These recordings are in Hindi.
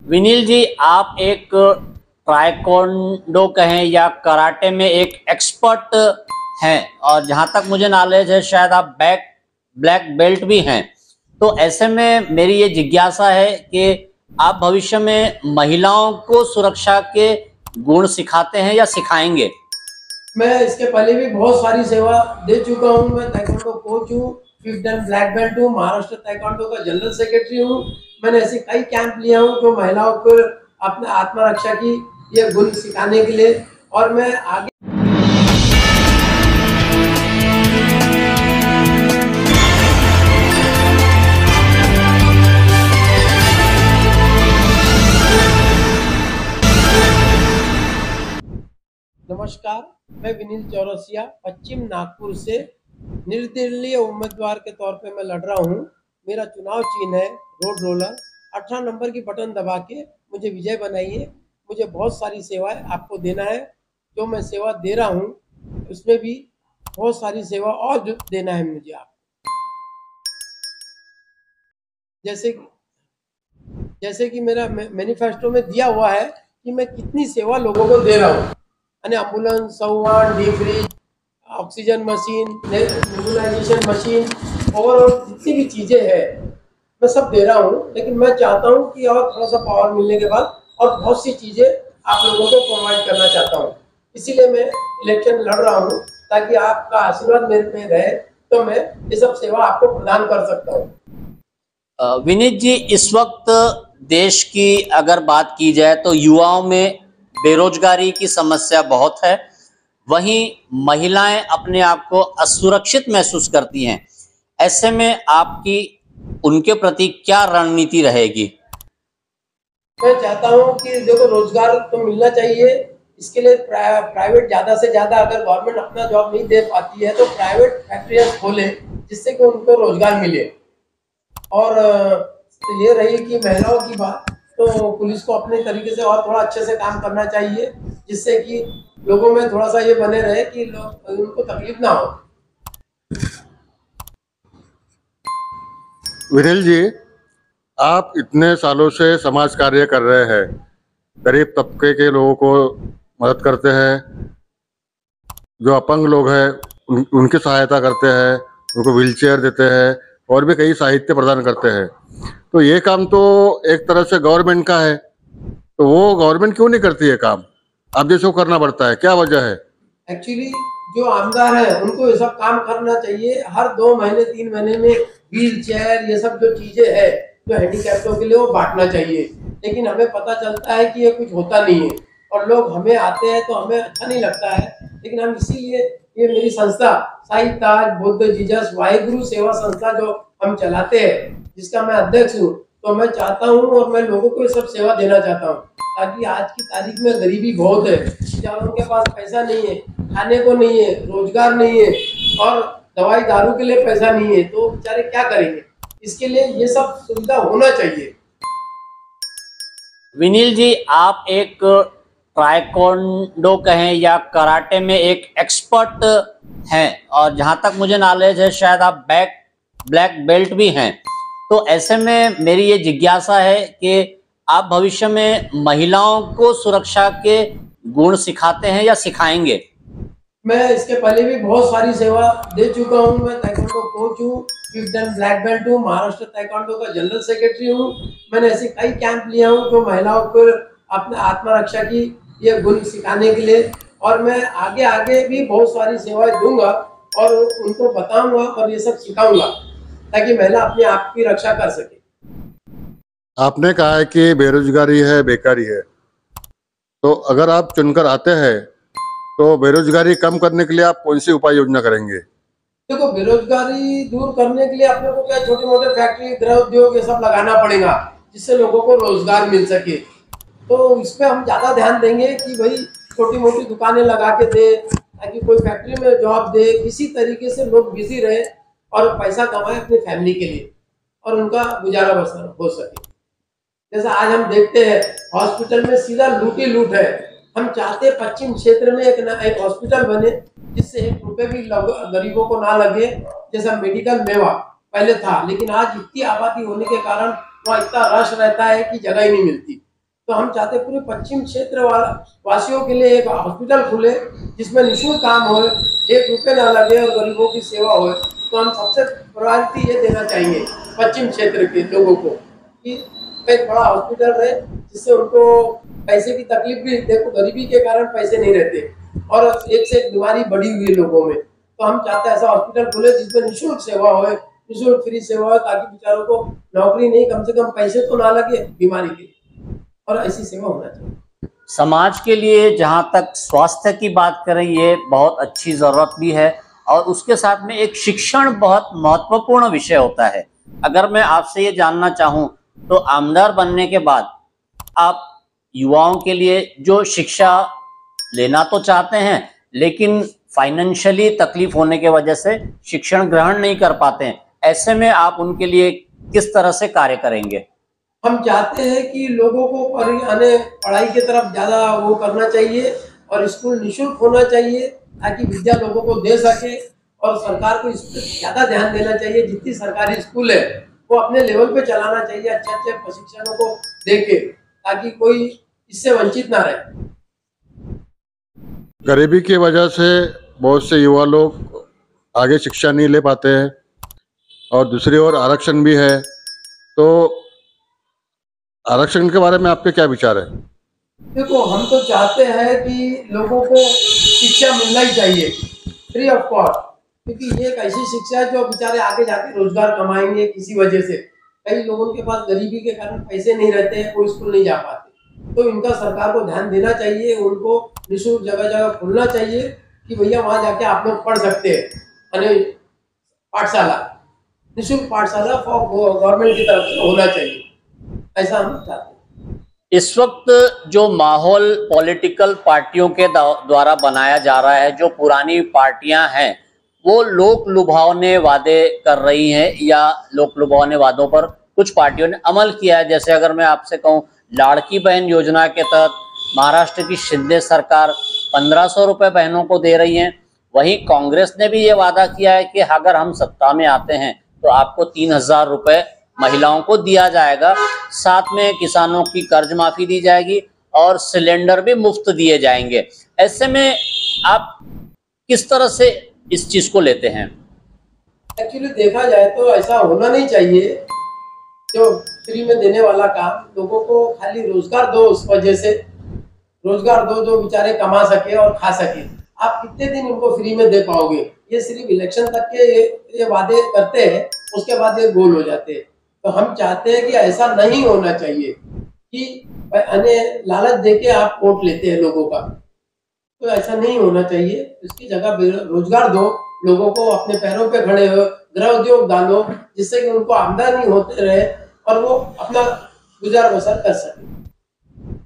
विनील जी, आप एक ताइक्वांडो कहें या कराटे में एक एक्सपर्ट हैं और जहां तक मुझे नॉलेज है शायद आप ब्लैक बेल्ट भी हैं। तो ऐसे में मेरी ये जिज्ञासा है कि आप भविष्य में महिलाओं को सुरक्षा के गुण सिखाते हैं या सिखाएंगे? मैं इसके पहले भी बहुत सारी सेवा दे चुका हूँ। मैं ताइक्वांडो कोच हूँ, 5th Dan ब्लैक बेल्ट हूँ, महाराष्ट्र ताइक्वांडो का जनरल सेक्रेटरी हूँ। मैंने ऐसे कई कैंप लिया हूँ जो महिलाओं को अपने आत्मरक्षा की ये गुण सिखाने के लिए, और मैं आगे नमस्कार, मैं विनील चौरसिया पश्चिम नागपुर से निर्दलीय उम्मीदवार के तौर पे मैं लड़ रहा हूँ। मेरा चुनाव चिन्ह है रोड रोलर। 18 नंबर की बटन दबा के मुझे विजय बनाइए। मुझे बहुत सारी सेवाएं आपको देना है। जो मैं सेवा दे रहा हूँ उसमें भी बहुत सारी सेवा और जो देना है मुझे आप, जैसे कि मेरा मैनिफेस्टो में दिया हुआ है कि मैं कितनी सेवा लोगों को दे रहा हूँ, यानी एम्बुलेंस, संवाहन, deep fridge, oxygen machine, nebulization machine, overall जितनी भी चीज़ें हैं मैं सब दे रहा हूँ। लेकिन मैं चाहता हूँ कि और थोड़ा सा पावर मिलने के बाद और बहुत सी चीज़ें आप लोगों को प्रोवाइड करना चाहता हूँ। इसीलिए मैं इलेक्शन लड़ रहा हूँ ताकि आपका आशीर्वाद मेरे पे रहे तो मैं ये सब सेवा आपको प्रदान कर सकता हूँ। विनीत जी, इस वक्त देश की अगर बात की जाए तो युवाओं में बेरोजगारी की समस्या बहुत है। वहीं महिलाएं अपने आप को असुरक्षित महसूस करती हैं। ऐसे में आपकी उनके प्रति क्या रणनीति रहेगी? मैं चाहता हूँ कि देखो, रोजगार तो मिलना चाहिए। इसके लिए प्राइवेट ज़्यादा से ज़्यादा, अगर गवर्नमेंट अपना जॉब नहीं दे पाती है तो प्राइवेट फैक्ट्रियाँ खोले जिससे कि उनको रोजगार मिले। और ये रही कि महिलाओं की बात, तो पुलिस को अपने तरीके से और थोड़ा अच्छे से काम करना चाहिए जिससे कि लोगों में थोड़ा सा ये बने रहे कि लोग उनको तकलीफ ना हो। विनील जी, आप इतने सालों से समाज कार्य कर रहे हैं, गरीब तबके के लोगों को मदद करते हैं, जो अपंग लोग हैं उनकी सहायता करते हैं, उनको व्हीलचेयर देते हैं और भी कई साहित्य प्रदान करते हैं। तो ये काम तो एक तरह से गवर्नमेंट का है, तो वो गवर्नमेंट क्यों नहीं करती है काम? आप जैसे को करना पड़ता है, क्या वजह है? एक्चुअली जो आमदार है उनको ये सब काम करना चाहिए। हर 2 महीने 3 महीने में व्हील चेयर ये सब जो चीजें है जो हैंडीकैप्टों के लिए वो बांटना चाहिए। लेकिन हमें पता चलता है कि ये कुछ होता नहीं है और लोग हमें आते हैं तो हमें अच्छा नहीं लगता है। लेकिन हम इसीलिए ये मेरी संस्था साई ताज बुद्ध जीजस वाहिगुरु सेवा संस्था जो हम चलाते हैं, जिसका मैं अध्यक्ष हूँ, तो मैं चाहता हूँ और मैं लोगों को ये सब सेवा देना चाहता हूँ ताकि आज की तारीख में गरीबी बहुत है, जहाँ उनके पास पैसा नहीं है, खाने को नहीं है, रोजगार नहीं है और दवाई दारू के लिए पैसा नहीं है, तो बेचारे क्या करेंगे। इसके लिए ये सब सुविधा होना चाहिए। विनील जी, आप एक ताइक्वांडो कहें या कराटे में एक एक्सपर्ट हैं और जहां तक मुझे नॉलेज है शायद आप ब्लैक बेल्ट भी हैं। तो ऐसे में मेरी ये जिज्ञासा है कि आप भविष्य में महिलाओं को सुरक्षा के गुण सिखाते हैं या सिखाएंगे? मैं इसके पहले भी बहुत सारी सेवा दे चुका हूँ। मैं ताइक्वांडो कोच हूँ, 5th Dan ब्लैक बेल्ट हूँ, महाराष्ट्र ताइक्वांडो का जनरल सेक्रेटरी हूँ। मैंने ऐसे कई कैंप लिया हूँ जो महिलाओं को अपने आत्मरक्षा की ये गुण सिखाने के लिए, और मैं आगे भी बहुत सारी सेवाएं दूंगा और उनको बताऊंगा और ये सब सिखाऊंगा ताकि महिला अपने आप की रक्षा कर सके। आपने कहा है कि बेरोजगारी है, बेकारी है, तो अगर आप चुनकर आते हैं तो बेरोजगारी कम करने के लिए आप कौन सी उपाय योजना करेंगे? देखो, बेरोजगारी दूर करने के लिए अपने को क्या छोटे मोटे फैक्ट्री, गृह उद्योग ये सब लगाना पड़ेगा जिससे लोगों को रोजगार मिल सके। तो इस पे हम ज्यादा ध्यान देंगे कि भाई छोटी मोटी दुकानें लगा के दे ताकि कोई फैक्ट्री में जॉब दे, किसी तरीके से लोग बिजी रहे और पैसा कमाए अपनी फैमिली के लिए और उनका गुजारा बसर हो सके। जैसा आज हम देखते हैं हॉस्पिटल में सीधा लूट ही लूट है। हम चाहते पश्चिम क्षेत्र में एक हॉस्पिटल बने जिससे 1 रुपए भी गरीबों को ना लगे, जैसा मेडिकल मेवा पहले था। लेकिन आज इतनी आबादी होने के कारण वहाँ इतना रश रहता है कि जगह ही नहीं मिलती। तो हम चाहते हैं पूरे पश्चिम क्षेत्र वासियों के लिए एक हॉस्पिटल खुले जिसमें निःशुल्क काम हो, 1 रुपये ना लगे और गरीबों की सेवा हो। तो हम सबसे प्रायोरिटी ये देना चाहेंगे पश्चिम क्षेत्र के लोगों को कि एक बड़ा हॉस्पिटल रहे जिससे उनको पैसे की तकलीफ भी, देखो गरीबी के कारण पैसे नहीं रहते और एक से एक बीमारी बढ़ी हुई है लोगों में। तो हम चाहते हैं ऐसा हॉस्पिटल खुले जिसमें निःशुल्क सेवा हो, निःशुल्क फ्री सेवा हो, ताकि बेचारों को नौकरी नहीं, कम से कम पैसे तो ना लगे बीमारी के, और ऐसी सेवा होना चाहिए। समाज के लिए जहां तक स्वास्थ्य की बात करें, ये बहुत अच्छी जरूरत भी है और उसके साथ में एक शिक्षण बहुत महत्वपूर्ण विषय होता है। अगर मैं आपसे ये जानना चाहूं तो आमदार बनने के बाद आप युवाओं के लिए जो शिक्षा लेना तो चाहते हैं लेकिन फाइनेंशियली तकलीफ होने की वजह से शिक्षण ग्रहण नहीं कर पाते हैं, ऐसे में आप उनके लिए किस तरह से कार्य करेंगे? हम चाहते हैं कि लोगों को पढ़ाई की तरफ ज्यादा वो करना चाहिए और स्कूल निःशुल्क होना चाहिए ताकि विद्या लोगों को दे सके, और सरकार को इस पर ज्यादा ध्यान देना चाहिए। जितनी सरकारी स्कूल है वो अपने लेवल पे चलाना चाहिए, अच्छे अच्छे प्रशिक्षणों को देके, ताकि कोई इससे वंचित ना रहे। गरीबी की वजह से बहुत से युवा लोग आगे शिक्षा नहीं ले पाते हैं और दूसरी ओर आरक्षण भी है, तो आरक्षण के बारे में आपके क्या विचार है? देखो, हम तो चाहते हैं कि लोगों को शिक्षा मिलना ही चाहिए फ्री ऑफ कॉस्ट, क्योंकि ये एक ऐसी शिक्षा है जो बेचारे आगे जाके रोजगार कमाएंगे। किसी वजह से कई लोगों के पास गरीबी के कारण पैसे नहीं रहते हैं, कोई स्कूल नहीं जा पाते, तो इनका सरकार को ध्यान देना चाहिए। उनको निःशुल्क जगह जगह खोलना चाहिए कि भैया वहाँ जाके आप लोग पढ़ सकते हैं। पाठशाला, निःशुल्क पाठशाला गवर्नमेंट की तरफ से होना चाहिए, ऐसा हम चाहते हैं। इस वक्त जो माहौल पॉलिटिकल पार्टियों के द्वारा बनाया जा रहा है, जो पुरानी पार्टियां हैं वो लोक लुभावने वादे कर रही हैं या लोक लुभावने वादों पर कुछ पार्टियों ने अमल किया है। जैसे अगर मैं आपसे कहूं, लाड़की बहन योजना के तहत महाराष्ट्र की शिंदे सरकार 1500 रुपये बहनों को दे रही है। वहीं कांग्रेस ने भी ये वादा किया है कि अगर हम सत्ता में आते हैं तो आपको 3000 रुपये महिलाओं को दिया जाएगा, साथ में किसानों की कर्ज माफी दी जाएगी और सिलेंडर भी मुफ्त दिए जाएंगे। ऐसे में आप किस तरह से इस चीज को लेते हैं? एक्चुअली देखा जाए तो ऐसा होना नहीं चाहिए। जो फ्री में देने वाला काम, लोगों को खाली रोजगार दो, उस वजह से रोजगार दो जो बेचारे कमा सके और खा सके। आप कितने दिन उनको फ्री में दे पाओगे? ये सिर्फ इलेक्शन तक के ये वादे करते हैं, उसके बाद ये गोल हो जाते हैं। तो हम चाहते हैं कि ऐसा नहीं होना चाहिए कि लालच देके आप वोट लेते हैं लोगों का, तो ऐसा नहीं होना चाहिए। इसकी जगह रोजगार दो लोगों को, अपने पैरों पे खड़े हो, गृह उद्योग डालो जिससे कि उनको आमदनी होते रहे और वो अपना गुजार बसर कर सके।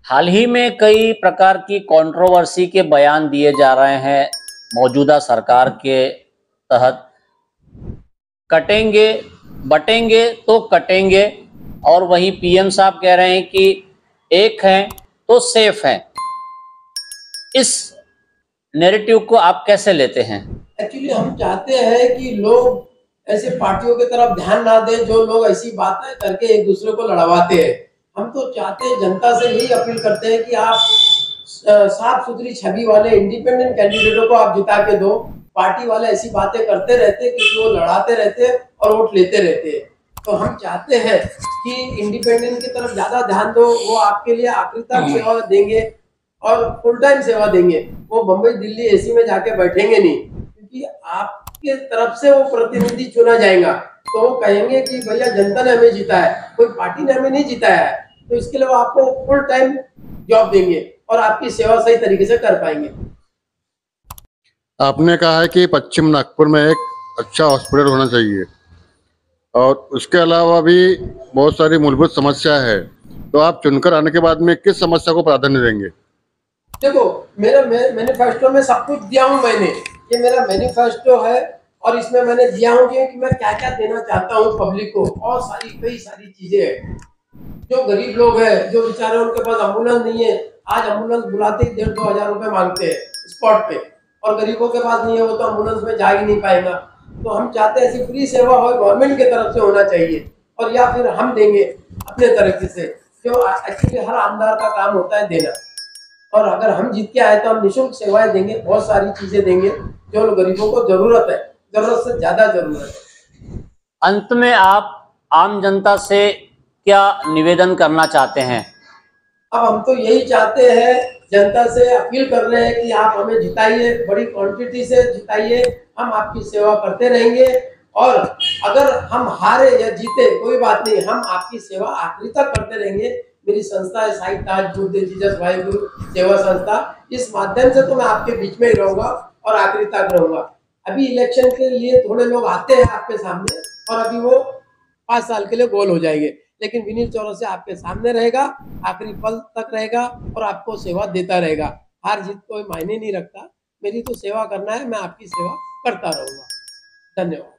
हाल ही में कई प्रकार की कंट्रोवर्सी के बयान दिए जा रहे हैं मौजूदा सरकार के तहत, कटेंगे बटेंगे तो कटेंगे, और वहीं पीएम साहब कह रहे हैं कि एक हैं तो सेफ हैं। इस नैरेटिव को आप कैसे लेते हैं? एक्चुअली हम चाहते हैं कि लोग ऐसे पार्टियों की तरफ ध्यान ना दें जो लोग ऐसी बातें करके एक दूसरे को लड़वाते हैं। हम तो चाहते हैं, जनता से यही अपील करते हैं कि आप साफ सुथरी छवि वाले इंडिपेंडेंट कैंडिडेटों को आप जिता के दो। पार्टी वाले ऐसी बातें करते रहते हैं कि वो लड़ाते रहते हैं और वोट लेते रहते हैं। तो हम चाहते हैं कि इंडिपेंडेंट की तरफ ज्यादा ध्यान दो। वो आपके लिए आखिरी तक सेवा देंगे और फुल टाइम सेवा देंगे। वो बम्बई दिल्ली एसी में जाके बैठेंगे नहीं, क्योंकि आपके तरफ से वो प्रतिनिधि चुना जाएगा। तो वो कहेंगे कि भैया जनता ने हमें जिताया, कोई पार्टी ने हमें नहीं जिताया है, तो इसके लिए वो आपको फुल टाइम जॉब देंगे और आपकी सेवा सही तरीके से कर पाएंगे। आपने कहा है कि पश्चिम नागपुर में एक अच्छा हॉस्पिटल होना चाहिए और उसके अलावा भी बहुत सारी मूलभूत समस्या है, तो आप चुनकर आने के बाद में किस समस्या को प्राधान्य देंगे? देखो, मेरा मैनिफेस्टो में सब कुछ दिया हूँ मैंने। ये मेरा मैनिफेस्टो है और इसमें मैंने दिया हूँ कि मैं क्या क्या देना चाहता हूँ पब्लिक को। और कई सारी चीजें हैं। जो गरीब लोग हैं, जो बेचारे उनके पास एम्बुलेंस नहीं है, आज एम्बुलेंस बुलाते ही 1,500-2,000 हजार रुपए मांगते हैं स्पॉट पे, और गरीबों के पास नहीं है, वो तो एम्बुलेंस में जा ही नहीं पाएगा। तो हम चाहते हैं ऐसी फ्री सेवा हो, गवर्नमेंट की तरफ से होना चाहिए, और या फिर हम देंगे अपने तरीके से जो एक्चुअली हर आमदार का काम होता है देना, और अगर हम जीत के आए तो हम निःशुल्क सेवाएं देंगे, बहुत सारी चीजें देंगे जो गरीबों को जरूरत है, जरूरत से ज्यादा जरूरत है। अंत में आप आम जनता से क्या निवेदन करना चाहते हैं? अब हम तो यही चाहते हैं, जनता से अपील कर रहे हैं कि आप हमें जिताइए, बड़ी क्वांटिटी से जिताइए, हम आपकी सेवा करते रहेंगे, और अगर हम हारे या जीते कोई बात नहीं, हम आपकी सेवा आखिरी तक करते रहेंगे। मेरी संस्था है साई ताज गुरुदेव जीसस वाहिगुरु सेवा संस्था, इस माध्यम से तो मैं आपके बीच में ही रहूंगा और आखिरी तक रहूंगा। अभी इलेक्शन के लिए थोड़े लोग आते हैं आपके सामने, और अभी वो 5 साल के लिए गोल हो जाएंगे, लेकिन विनीत चौरसिया आपके सामने रहेगा, आखिरी पल तक रहेगा और आपको सेवा देता रहेगा। हार जीत कोई मायने नहीं रखता, मेरी तो सेवा करना है, मैं आपकी सेवा करता रहूंगा। धन्यवाद।